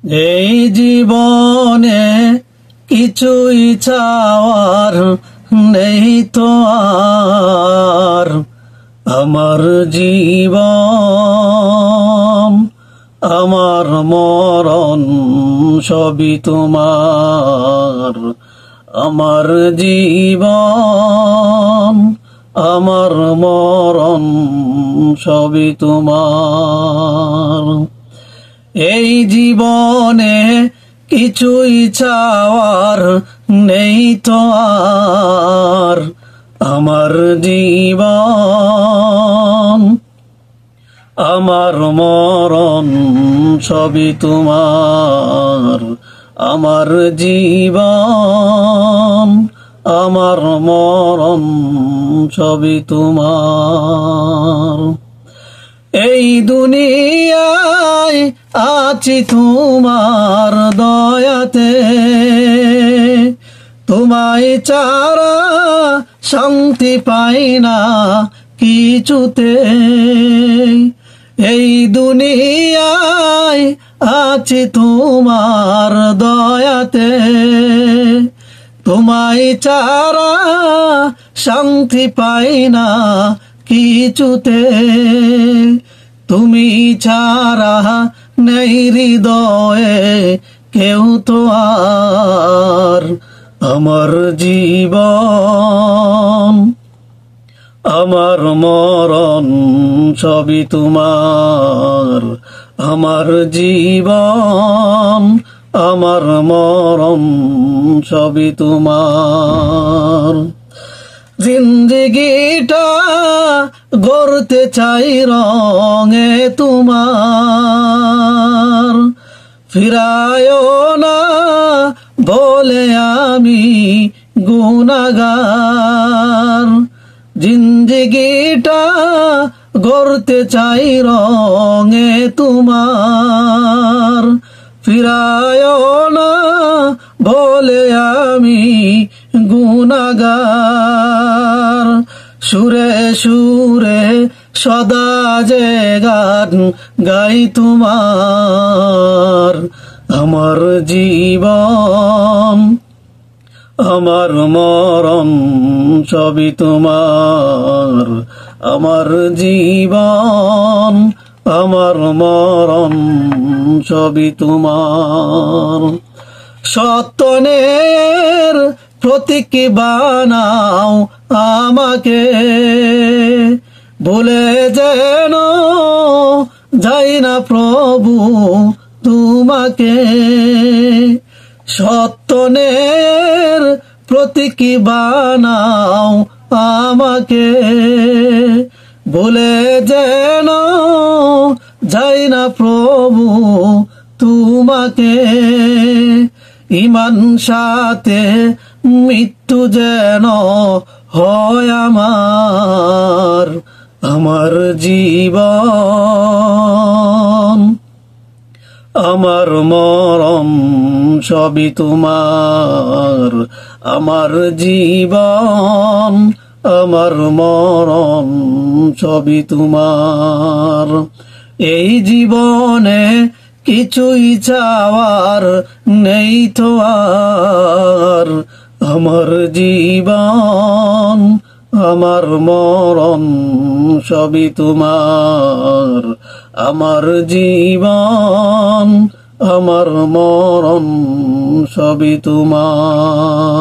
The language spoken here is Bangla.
এই জীবনে কিছুই চাওয়ার নেই তো আর, আমার জীবন আমার মরণ সবই তোমার। আমার জীবন আমার মরণ সবই তোমার। এই জীবনে কিছুই চাওয়ার নেই তো আর, আমার জীবন আমার মরণ সবই তোমার। আমার জীবন আমার মরণ সবই তোমার। এই দুনিয়ায় আছি তোমার দয়াতে, তোমায় ছাড়া শান্তি পাই না কিছুতে। এই দুনিয়ায় আছি তোমার দয়াতে, তোমায় ছাড়া শান্তি পাই না কিছুতে। তুমি ছাড়া নেই হৃদয়ে কেউ তো আর, আমার জীবন আমার মরণ সবই তোমার। আমার জীবন আমার মরণ সবই তোমার। জিন্দেগিটা গড়তে চাই রঙে তোমার, ফিরায়ও না বলে আমি গুনাহগার। জিন্দেগিটা গড়তে চাই রঙে তোমার, ফিরায়ও না বলে আমি গুনাহগার। সুরে সুরে সদা যে গান গাই তোমার। আমার জীবন আমার মরণ সবই তোমার। আমার জীবন আমার মরণ সবই তোমার। সত্যনের প্রতীক বানাও আমাকে, বলে যেন যাই না প্রভু তোমাকে। সত্যনের প্রতীক বানাও আমাকে, বলে যেন যাই না প্রভু তোমাকে। ঈমান সাথে মৃত্যু যেন হয় আমার। আমার জীবন আমার মরণ সবই তোমার। আমার জীবন আমার মরণ সবই তোমার। এই জীবনে কিছুই চাওয়ার নেই তো আর, আমার জীবন আমার মরণ সবই তোমার। আমার জীবন আমার মরণ সবই তোমার।